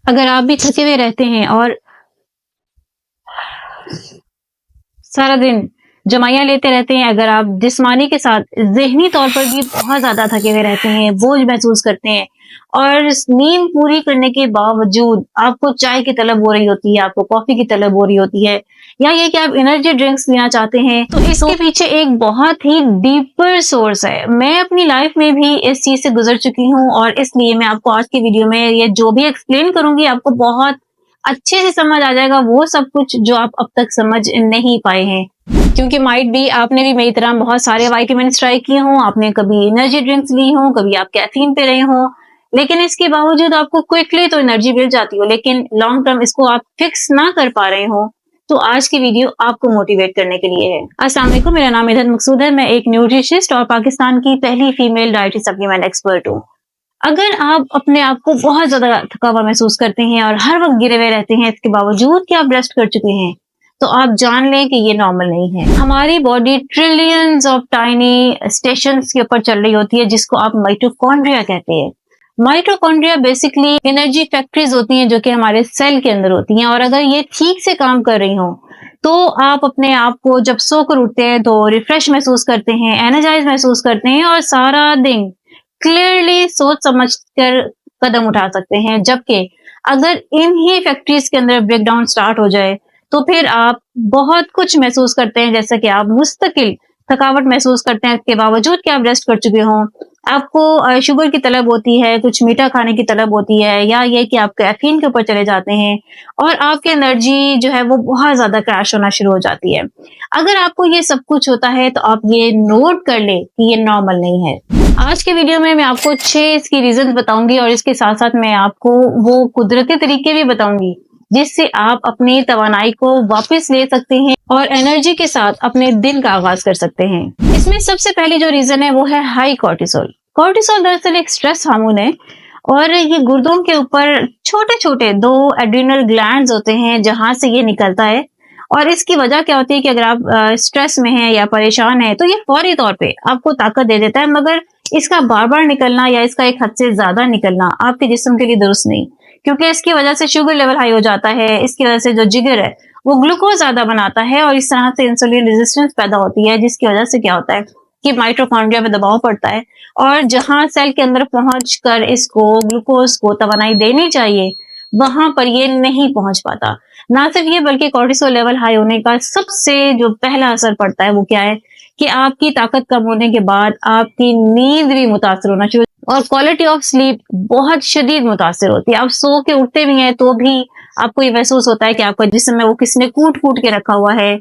अगर आप भी थके हुए रहते हैं और सारा दिन जमाइयाँ लेते रहते हैं, अगर आप जिस्मानी के साथ ज़हनी तौर पर भी बहुत ज़्यादा थके हुए रहते हैं, बोझ महसूस करते हैं और नींद पूरी करने के बावजूद आपको चाय की तलब हो रही होती है, आपको कॉफ़ी की तलब हो रही होती है या ये कि आप एनर्जी ड्रिंक्स पीना चाहते हैं, तो इसके पीछे एक बहुत ही डीपर सोर्स है। मैं अपनी लाइफ़ में भी इस चीज़ से गुज़र चुकी हूँ और इसलिए मैं आपको आज की वीडियो में ये जो भी एक्सप्लेन करूँगी आपको बहुत अच्छे से समझ आ जाएगा वो सब कुछ जो आप अब तक समझ नहीं पाए हैं। क्योंकि माइट बी आपने भी मेरी तरह बहुत सारे विटामिन्स ट्राई किए हों, आपने कभी एनर्जी ड्रिंक्स ली हों, कभी आप कैफीन पे रहे हों, लेकिन इसके बावजूद आपको क्विकली तो एनर्जी मिल जाती हो, लेकिन लॉन्ग टर्म इसको आप फिक्स ना कर पा रहे हो, तो आज की वीडियो आपको मोटिवेट करने के लिए है। अस्सलाम वालेकुम, मेरा नाम इधर मकसूद है, मैं एक न्यूट्रिशिस्ट और पाकिस्तान की पहली फीमेल डाइटरी सप्लीमेंट एक्सपर्ट हूँ। अगर आप अपने आप को बहुत ज़्यादा थका हुआ महसूस करते हैं और हर वक़्त गिरे हुए रहते हैं, इसके बावजूद कि आप रेस्ट कर चुके हैं, तो आप जान लें कि ये नॉर्मल नहीं है। हमारी body trillions of tiny stations के ऊपर चल रही होती है, जिसको आप माइटोकॉन्ड्रिया कहते हैं। माइटोकॉन्ड्रिया बेसिकली एनर्जी फैक्ट्रीज होती हैं, जो कि हमारे सेल के अंदर होती हैं और अगर ये ठीक से काम कर रही हों, तो आप अपने आप को जब सोकर उठते हैं, तो रिफ्रेश महसूस करते हैं, एनर्जाइज़ महसूस करते हैं और सारा दिन क्लियरली सोच समझ कर कदम उठा सकते हैं। जबकि अगर इन ही फैक्ट्रीज के अंदर ब्रेकडाउन स्टार्ट हो जाए तो फिर आप बहुत कुछ महसूस करते हैं, जैसा कि आप मुस्तकिल थकावट महसूस करते हैं के बावजूद कि आप रेस्ट कर चुके हों। आपको शुगर की तलब होती है, कुछ मीठा खाने की तलब होती है या ये कि आप कैफीन के ऊपर चले जाते हैं और आपकी एनर्जी जो है वो बहुत ज़्यादा क्रैश होना शुरू हो जाती है। अगर आपको ये सब कुछ होता है तो आप ये नोट कर लें कि ये नॉर्मल नहीं है। आज के वीडियो में मैं आपको 6 इसकी रीज़न्स बताऊंगी और इसके साथ-साथ मैं आपको वो कुदरती तरीके भी बताऊंगी, जिससे आप अपनी तवानाई को वापस ले सकते हैं और एनर्जी के साथ अपने दिन का आगाज कर सकते हैं। इसमें सबसे पहली जो रीज़न है वो है हाई कॉर्टिसोल। कॉर्टिसोल दरअसल एक स्ट्रेस हार्मोन है और ये गुर्दों के ऊपर छोटे-छोटे 2 एड्रिनल ग्लैंड्स होते हैं, जहां से ये निकलता है और इसकी वजह क्या होती है कि अगर आप स्ट्रेस में हैं या परेशान हैं, तो ये फौरी तौर पे आपको ताकत दे देता है, मगर इसका बार-बार निकलना या इसका एक हद से ज़्यादा निकलना आपके जिस्म के लिए दुरुस्त नहीं, क्योंकि इसकी वजह से शुगर लेवल हाई हो जाता है, इसकी वजह से जो जिगर है, वो ग्लूकोज़ ज़्यादा बनाता है और इस तरह से इंसुलिन रेजिस्टेंस पैदा होती है, जिसकी वजह से क्या होता है कि माइटोकॉन्ड्रिया पे दबाव पड़ता है और जहाँ सेल के अंदर पहुँचकर इसको ग्लूकोज़ को तवानाई देनी चाहिए, वहाँ पर ये नहीं पहुँच पाता। ना सिर्फ ये बल्कि कॉर्टिसोल लेवल हाई होने का सबसे जो पहला असर पड़ता है वो क्या है कि आपकी ताकत कम होने के बाद आपकी नींद भी मुतासर होना शुरू और क्वालिटी ऑफ स्लीप बहुत शदीद मुतासर होती है। आप सो के उठते भी हैं तो भी आपको ये महसूस होता है कि आपका जिस्म है वो किसी ने कूट-कूट के रखा हुआ है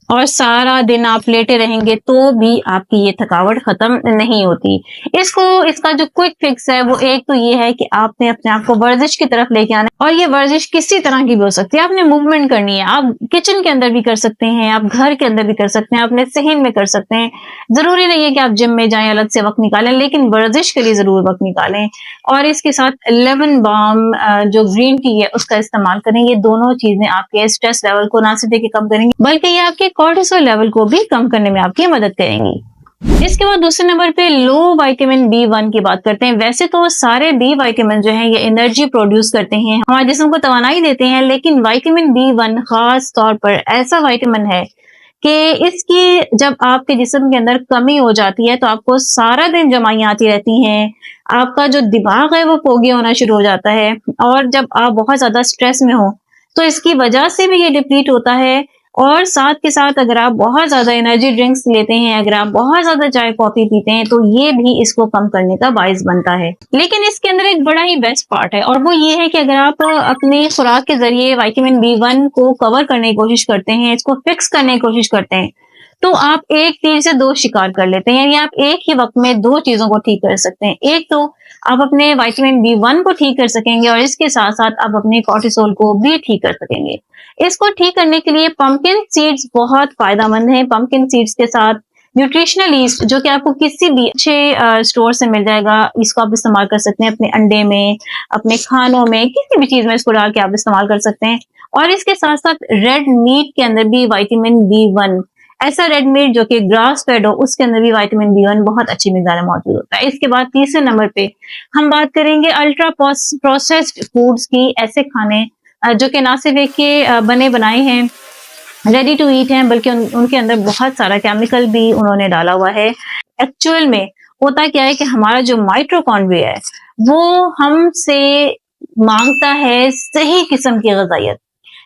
और सारा दिन आप लेटे रहेंगे तो भी आपकी ये थकावट खत्म नहीं होती। इसका जो क्विक फिक्स है वो एक तो ये है कि आपने अपने आप को वर्जिश की तरफ लेके आना है और ये वर्जिश किसी तरह की भी हो सकती है। आपने मूवमेंट करनी है, आप किचन के अंदर भी कर सकते हैं, आप घर के अंदर भी कर सकते हैं, अपने सहन में कर सकते हैं। जरूरी नहीं है कि आप जिम में जाएं, अलग से वक्त निकालें, लेकिन वर्जिश के लिए जरूर वक्त निकालें और इसके साथ लेमन बाम जो ग्रीन टी है उसका इस्तेमाल करें। ये दोनों चीजें आपके स्ट्रेस लेवल को ना सिर्फ कम करेंगी बल्कि ये आपके कॉर्टिसोल लेवल को भी कम करने में आपकी मदद करेंगी। इसके बाद दूसरे नंबर पे लो विटामिन B1 की बात करते हैं। वैसे तो सारे बी विटामिन जो हैं ये एनर्जी प्रोड्यूस करते हैं, हमारे जिस्म को तवानाई देते हैं, लेकिन विटामिन B1 खास तौर पर ऐसा विटामिन है कि इसकी जब आपके जिस्म के अंदर कमी हो जाती है तो आपको सारा दिन जमाइयाँ आती रहती हैं, आपका जो दिमाग है वो पोगिया होना शुरू हो जाता है और जब आप बहुत ज्यादा स्ट्रेस में हो तो इसकी वजह से भी ये डिप्लीट होता है और साथ के साथ अगर आप बहुत ज्यादा एनर्जी ड्रिंक्स लेते हैं, अगर आप बहुत ज्यादा चाय कॉफी पीते हैं तो ये भी इसको कम करने का बाइस बनता है। लेकिन इसके अंदर एक बड़ा ही बेस्ट पार्ट है और वो ये है कि अगर आप अपनी खुराक के जरिए विटामिन B1 को कवर करने की कोशिश करते हैं, इसको फिक्स करने की कोशिश करते हैं, तो आप एक तीर से दो शिकार कर लेते हैं, यानी आप एक ही वक्त में दो चीजों को ठीक कर सकते हैं। एक तो आप अपने विटामिन B1 को ठीक कर सकेंगे और इसके साथ साथ आप अपने कॉर्टिसोल को भी ठीक कर सकेंगे। इसको ठीक करने के लिए पंपकिन सीड्स बहुत फायदेमंद हैं। पंपकिन सीड्स के साथ न्यूट्रिशनल ईस्ट जो कि आपको किसी भी अच्छे स्टोर से मिल जाएगा, इसको आप इस्तेमाल कर सकते हैं अपने अंडे में, अपने खानों में, किसी भी चीज में इसको डाल के आप इस्तेमाल कर सकते हैं। और इसके साथ साथ रेड मीट के अंदर भी विटामिन B1 ऐसा रेड मीट जो कि ग्रास फेड हो, उसके अंदर भी विटामिन बी वन बहुत अच्छी मिकदार में मौजूद होता है। इसके बाद तीसरे नंबर पे हम बात करेंगे अल्ट्रा प्रोसेस्ड फूड्स की, ऐसे खाने जो कि ना सिर्फ एक के बने बनाए हैं, रेडी टू ईट हैं, बल्कि उनके अंदर बहुत सारा केमिकल भी उन्होंने डाला हुआ है। एक्चुअल में होता क्या है कि हमारा जो माइटोकॉन्ड्रिया है वो हमसे मांगता है सही किस्म की ग़िज़ाइयत,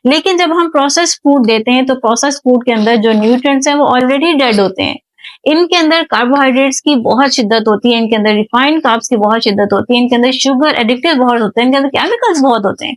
लेकिन जब हम प्रोसेस फूड देते हैं तो प्रोसेस फूड के अंदर जो न्यूट्रिएंट्स हैं वो ऑलरेडी डेड होते हैं। इनके अंदर कार्बोहाइड्रेट्स की बहुत शिद्दत होती है, इनके अंदर रिफाइंड कार्ब्स की बहुत शिद्दत होती है, इनके अंदर शुगर एडिक्टिव बहुत होते हैं, इनके अंदर केमिकल्स बहुत होते हैं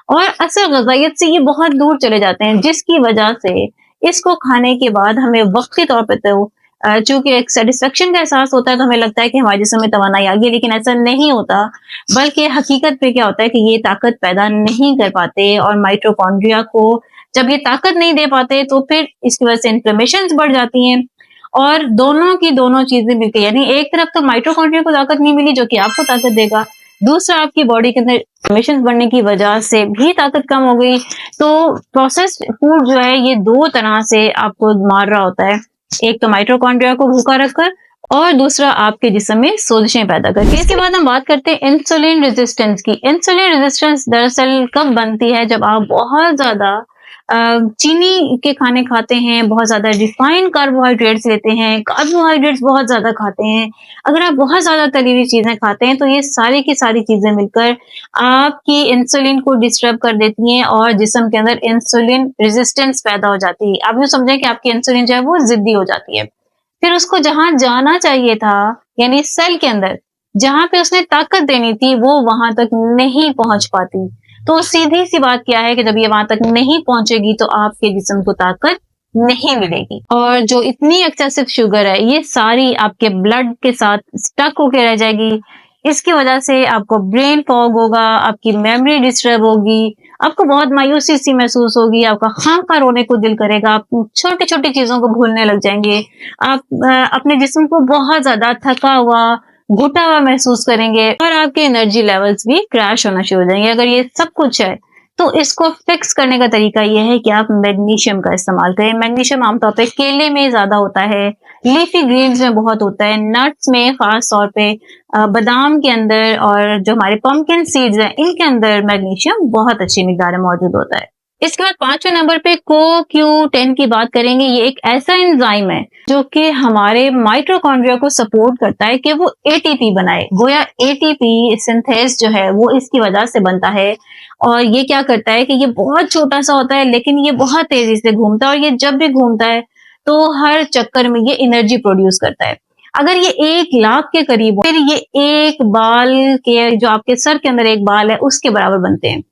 और असल ग़िज़ाइयत से ये बहुत दूर चले जाते हैं, जिसकी वजह से इसको खाने के बाद हमें वक्ती तौर पे तो चूंकि एक सेटिस्फेक्शन का एहसास होता है तो हमें लगता है कि हमारे जिस्म में तवानाई आ गई, लेकिन ऐसा नहीं होता, बल्कि हकीकत पे क्या होता है कि ये ताकत पैदा नहीं कर पाते और माइटोकॉन्ड्रिया को जब ये ताकत नहीं दे पाते तो फिर इसकी वजह से इन्फ्लेमेशंस बढ़ जाती हैं और दोनों की दोनों चीजें मिलकर, यानी एक तरफ तो माइटोकॉन्ड्रिया को ताकत नहीं मिली जो कि आपको ताकत देगा, दूसरा आपकी बॉडी के अंदर इन्फ्लेमेशन बढ़ने की वजह से भी ताकत कम हो गई। तो प्रोसेस्ड फूड जो है ये दो तरह से आपको मार रहा होता है, एक तो माइटोकॉन्ड्रिया को भूखा रखकर और दूसरा आपके जिस्म में सोजिशें पैदा करके। इसके बाद हम बात करते हैं इंसुलिन रेजिस्टेंस की। इंसुलिन रेजिस्टेंस दरअसल कब बनती है, जब आप बहुत ज्यादा चीनी के खाने खाते हैं, बहुत ज्यादा रिफाइंड कार्बोहाइड्रेट्स लेते हैं, कार्बोहाइड्रेट्स बहुत ज्यादा खाते हैं, अगर आप बहुत ज्यादा तली हुई चीजें खाते हैं तो ये सारी की सारी चीजें मिलकर आपकी इंसुलिन को डिस्टर्ब कर देती हैं और जिस्म के अंदर इंसुलिन रेजिस्टेंस पैदा हो जाती है। आप यूं समझें कि आपकी इंसुलिन जो है वो जिद्दी हो जाती है, फिर उसको जहां जाना चाहिए था, यानी सेल के अंदर जहां पे उसने ताकत देनी थी, वो वहां तक नहीं पहुंच पाती। तो सीधी सी बात क्या है कि जब ये वहां तक नहीं पहुंचेगी तो आपके जिस्म को ताकत नहीं मिलेगी और जो इतनी एक्सेसिव शुगर है ये सारी आपके ब्लड के साथ स्टक होके रह जाएगी। इसकी वजह से आपको ब्रेन फॉग होगा, आपकी मेमोरी डिस्टर्ब होगी, आपको बहुत मायूसी सी महसूस होगी, आपका खामखा रोने को दिल करेगा, आप छोटी छोटी चीजों को भूलने लग जाएंगे, आप अपने जिस्म को बहुत ज्यादा थका हुआ, घुटा हुआ महसूस करेंगे और आपके एनर्जी लेवल्स भी क्रैश होना शुरू हो जाएंगे। अगर ये सब कुछ है तो इसको फिक्स करने का तरीका यह है कि आप मैग्नीशियम का इस्तेमाल करें। मैग्नीशियम आमतौर पे केले में ज्यादा होता है, लीफी ग्रीन्स में बहुत होता है, नट्स में खास तौर पे बादाम के अंदर और जो हमारे पम्पकिन सीड्स हैं इनके अंदर मैग्नीशियम बहुत अच्छी मिकदार में मौजूद होता है। इसके बाद पांचवें नंबर पे CoQ10 की बात करेंगे। ये एक ऐसा एंजाइम है जो कि हमारे माइटोकॉन्ड्रिया को सपोर्ट करता है कि वो एटीपी बनाए। गोया एटीपी सिंथेस जो है वो इसकी वजह से बनता है और ये क्या करता है कि ये बहुत छोटा सा होता है लेकिन ये बहुत तेजी से घूमता है और ये जब भी घूमता है तो हर चक्कर में ये एनर्जी प्रोड्यूस करता है। अगर ये 1 लाख के करीब हो, फिर ये एक बाल के, जो आपके सर के अंदर एक बाल है उसके बराबर बनते हैं,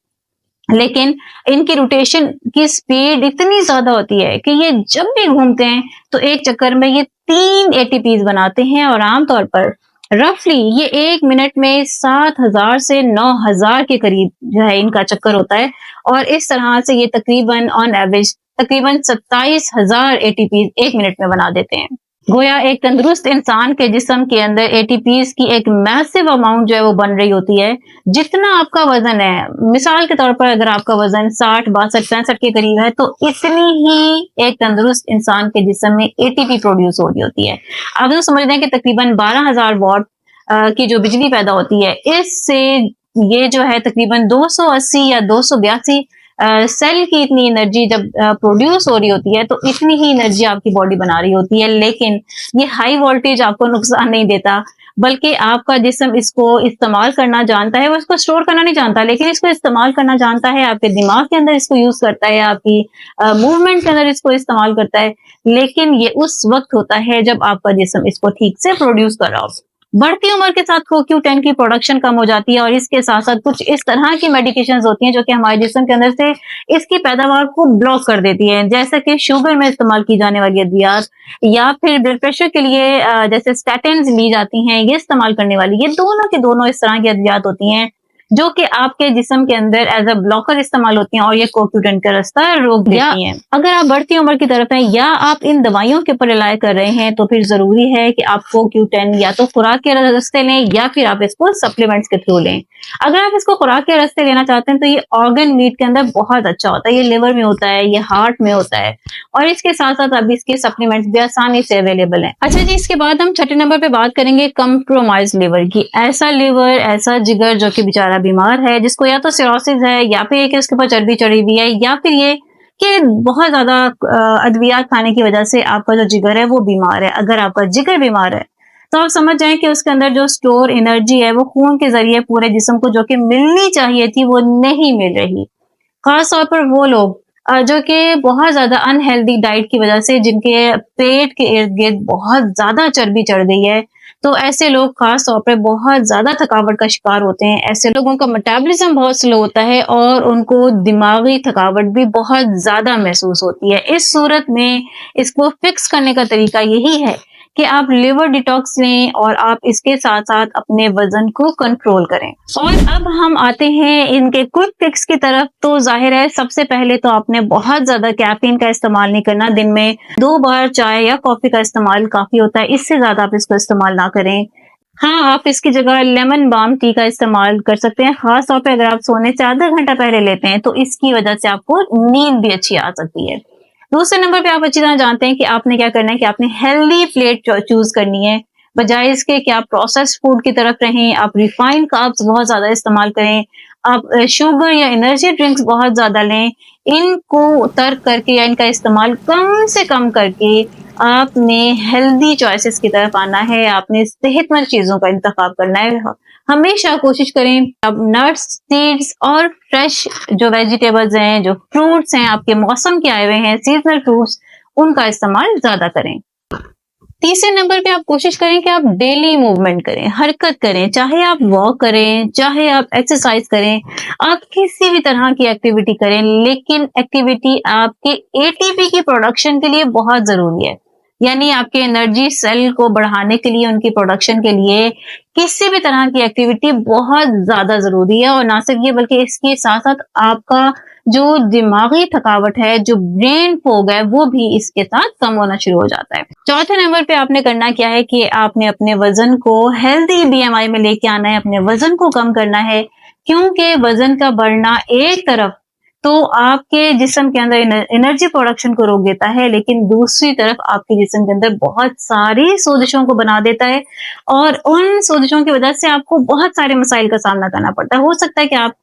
लेकिन इनकी रोटेशन की स्पीड इतनी ज्यादा होती है कि ये जब भी घूमते हैं तो एक चक्कर में ये 3 एटीपीज बनाते हैं और आमतौर पर रफली ये 1 मिनट में 7,000 से 9,000 के करीब जो है इनका चक्कर होता है और इस तरह से ये तकरीबन ऑन एवरेज तकरीबन 27,000 एटीपीज 1 मिनट में बना देते हैं। गोया एक तंदुरुस्त इंसान के जिस्म के अंदर एटीपीज की एक मैसिव अमाउंट जो है वो बन रही होती है। जितना आपका वजन है, मिसाल के तौर पर अगर आपका वजन 60, 62, 65 के करीब है तो इतनी ही एक तंदुरुस्त इंसान के जिस्म में एटीपी प्रोड्यूस हो रही होती है। आप तो समझ रहे हैं कि तकरीबन 12,000 वॉट की जो बिजली पैदा होती है, इससे ये जो है तकरीबन 280 या 282 सेल की इतनी एनर्जी जब प्रोड्यूस हो रही होती है तो इतनी ही एनर्जी आपकी बॉडी बना रही होती है। लेकिन ये हाई वोल्टेज आपको नुकसान नहीं देता, बल्कि आपका जिस्म इसको इस्तेमाल करना जानता है। वो इसको स्टोर करना नहीं जानता लेकिन इसको इस्तेमाल करना जानता है। आपके दिमाग के अंदर इसको यूज करता है, आपकी मूवमेंट के अंदर इसको इस्तेमाल करता है, लेकिन ये उस वक्त होता है जब आपका जिस्म इसको ठीक से प्रोड्यूस कर रहा हो। बढ़ती उम्र के साथ CoQ10 की प्रोडक्शन कम हो जाती है और इसके साथ साथ कुछ इस तरह की मेडिकेशंस होती हैं जो कि हमारे जिस्म के अंदर से इसकी पैदावार को ब्लॉक कर देती है, जैसे कि शुगर में इस्तेमाल की जाने वाली अद्वियात या फिर ब्लड प्रेशर के लिए जैसे स्टैटिन्स ली जाती हैं, ये इस्तेमाल करने वाली, ये दोनों की दोनों इस तरह की अद्वियात होती हैं जो कि आपके जिस्म के अंदर एज अ ब्लॉकर इस्तेमाल होती हैं और ये CoQ10 का रास्ता रोक देती हैं। अगर आप बढ़ती उम्र की तरफ हैं या आप इन दवाइयों के ऊपर रिलाय कर रहे हैं तो फिर जरूरी है कि आप CoQ10 या तो खुराक के रास्ते लें या फिर आप इसको सप्लीमेंट्स के थ्रू लें। अगर आप इसको खुराक के रास्ते लेना चाहते हैं तो ये ऑर्गन मीट के अंदर बहुत अच्छा होता है, ये लिवर में होता है, ये हार्ट में होता है और इसके साथ साथ अभी इसके सप्लीमेंट्स भी आसानी से अवेलेबल हैं। अच्छा जी, इसके बाद हम छठे नंबर पे बात करेंगे कंप्रोमाइज लिवर की। ऐसा लिवर, ऐसा जिगर जो कि बेचारा बीमार है, जिसको या तो सिरोसिस है या फिर कि उसके ऊपर चर्बी चढ़ी हुई है या फिर ये कि बहुत ज्यादा अद्वियात खाने की वजह से आपका जो जिगर है वो बीमार है। अगर आपका जिगर बीमार है तो आप समझ जाएं कि उसके अंदर जो स्टोर एनर्जी है वो खून के जरिए पूरे जिस्म को जो कि मिलनी चाहिए थी वो नहीं मिल रही। खास तौर पर वो लोग जो कि बहुत ज्यादा अनहेल्दी डाइट की वजह से जिनके पेट के इर्द गिर्द बहुत ज्यादा चर्बी चढ़ गई है, तो ऐसे लोग खास तौर पर बहुत ज्यादा थकावट का शिकार होते हैं। ऐसे लोगों का मेटाबॉलिज्म बहुत स्लो होता है और उनको दिमागी थकावट भी बहुत ज्यादा महसूस होती है। इस सूरत में इसको फिक्स करने का तरीका यही है कि आप लिवर डिटॉक्स लें और आप इसके साथ साथ अपने वजन को कंट्रोल करें। और अब हम आते हैं इनके क्विक फिक्स की तरफ। तो जाहिर है सबसे पहले तो आपने बहुत ज्यादा कैफीन का इस्तेमाल नहीं करना। दिन में 2 बार चाय या कॉफी का इस्तेमाल काफी होता है, इससे ज्यादा आप इसको इस्तेमाल ना करें। हाँ, आप इसकी जगह लेमन बाम टी का इस्तेमाल कर सकते हैं। खास तौर पे अगर आप सोने से आधा घंटा पहले लेते हैं तो इसकी वजह से आपको नींद भी अच्छी आ सकती है। दूसरे नंबर पे आप अच्छी तरह जानते हैं कि आपने क्या करना है कि आपने हेल्दी प्लेट चूज करनी है, बजाय इसके कि आप प्रोसेस्ड फूड की तरफ रहें, आप रिफाइंड कार्ब्स बहुत ज्यादा इस्तेमाल करें, आप शुगर या एनर्जी ड्रिंक्स बहुत ज्यादा लें। इनको तर्क करके या इनका इस्तेमाल कम से कम करके आपने हेल्दी चॉइसेस की तरफ आना है, आपने सेहतमंद चीजों का इंतखाब करना है। हमेशा कोशिश करें आप नट्स, सीड्स और फ्रेश जो वेजिटेबल्स हैं, जो फ्रूट्स हैं, आपके मौसम के आए हुए हैं सीजनल फ्रूट्स, उनका इस्तेमाल ज्यादा करें। तीसरे नंबर पे आप कोशिश करें कि आप डेली मूवमेंट करें, हरकत करें, चाहे आप वॉक करें, चाहे आप एक्सरसाइज करें, आप किसी भी तरह की एक्टिविटी करें, लेकिन एक्टिविटी आपके एटीपी की प्रोडक्शन के लिए बहुत जरूरी है। यानी आपके एनर्जी सेल को बढ़ाने के लिए, उनकी प्रोडक्शन के लिए किसी भी तरह की एक्टिविटी बहुत ज्यादा जरूरी है। और ना सिर्फ ये बल्कि इसके साथ साथ आपका जो दिमागी थकावट है, जो ब्रेन फोग है, वो भी इसके साथ कम होना शुरू हो जाता है। चौथे नंबर पे आपने करना क्या है कि आपने अपने वजन को हेल्दी बीएमआई में लेके आना है, अपने वजन को कम करना है, क्योंकि वजन का बढ़ना एक तरफ तो आपके जिस्म के अंदर एनर्जी प्रोडक्शन को रोक देता है, लेकिन दूसरी तरफ आपके जिस्म के अंदर बहुत सारी सोजिशों को बना देता है और उन सोजिशों की वजह से आपको बहुत सारे मसाइल का सामना करना पड़ता है। हो सकता है कि आप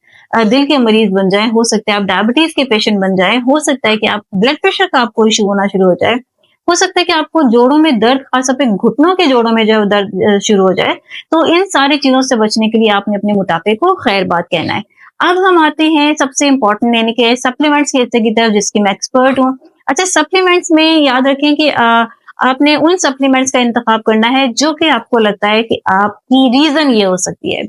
दिल के मरीज बन जाएं, हो सकता है आप डायबिटीज के पेशेंट बन जाएं, हो सकता है कि आप ब्लड प्रेशर का आपको इशू होना शुरू हो जाए, हो सकता है कि आपको जोड़ों में दर्द, खासतौर पे घुटनों के जोड़ों में जो दर्द शुरू हो जाए। तो इन सारी चीजों से बचने के लिए आपने अपने मोटापे को खैर बात कहना है। अब हम आते हैं सबसे इंपॉर्टेंट यानी कि सप्लीमेंट्स के हिस्से की तरफ, जिसकी मैं एक्सपर्ट हूँ। अच्छा, सप्लीमेंट्स में याद रखें कि आपने उन सप्लीमेंट्स का इंतखाब करना है जो कि आपको लगता है कि आपकी रीजन ये हो सकती है।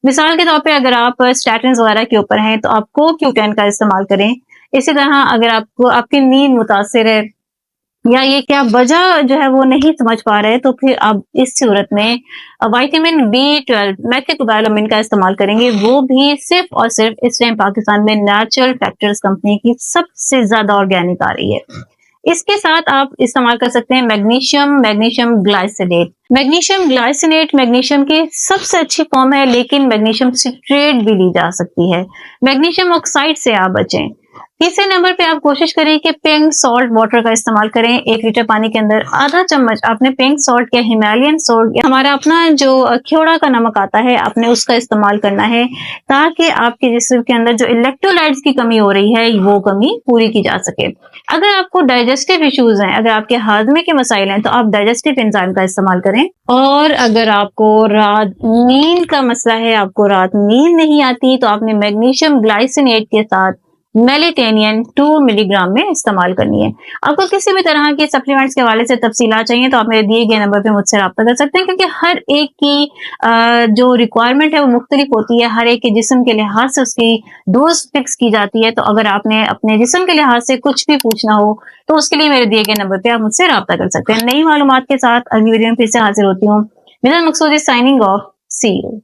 मिसाल के तौर पे अगर आप स्टैटिन्स वगैरह के ऊपर हैं तो आप CoQ10 का इस्तेमाल करें। इसी तरह अगर आपको आपकी नींद मुतासिर है या ये क्या वजह जो है वो नहीं समझ पा रहे, तो फिर आप इस सूरत में विटामिन B12 मेथिओक्साइलामाइन का इस्तेमाल करेंगे। वो भी सिर्फ और सिर्फ इस टाइम पाकिस्तान में नेचुरल फैक्टर्स कंपनी की सबसे ज्यादा ऑर्गेनिक आ रही है। इसके साथ आप इस्तेमाल कर सकते हैं magnesium glycinate. Magnesium glycinate magnesium की सबसे अच्छी फॉर्म है, लेकिन मैग्नीशियम सिट्रेट भी ली जा सकती है। मैग्नीशियम ऑक्साइड से आप बचें। तीसरे नंबर पे आप कोशिश करें कि पिंक सॉल्ट वाटर का इस्तेमाल करें। 1 लीटर पानी के अंदर आधा चम्मच आपने पिंक सॉल्ट या हिमालयन सॉल्ट या हमारा अपना जो खेड़ा का नमक आता है, आपने उसका इस्तेमाल करना है, ताकि आपके जिस्म के अंदर जो इलेक्ट्रोलाइट्स की कमी हो रही है वो कमी पूरी की जा सके। अगर आपको डाइजेस्टिव इश्यूज हैं, अगर आपके हाजमे के मसाइल हैं, तो आप डाइजेस्टिव एंजाइम का इस्तेमाल करें। और अगर आपको रात नींद का मसला है, आपको रात नींद नहीं आती, तो आपने मैग्नीशियम ग्लाइसिनेट के साथ मेलेटोनियन 2 मिलीग्राम में इस्तेमाल करनी है। आपको किसी भी तरह के सप्लीमेंट्स के हवाले से तफसीलात चाहिए तो आप मेरे दिए गए नंबर पे मुझसे रब्ता कर सकते हैं, क्योंकि हर एक की जो रिक्वायरमेंट है वो मुख्तलिफ होती है। हर एक के जिस्म के लिहाज से उसकी डोज फिक्स की जाती है। तो अगर आपने अपने जिस्म के लिहाज से कुछ भी पूछना हो तो उसके लिए मेरे दिए गए नंबर पे आप मुझसे रब्ता कर सकते हैं। नई मालूमात के साथ अगली वीडियो में फिर से हाजिर होती हूँ। मेरा मकसूद है साइनिंग ऑफ। C you.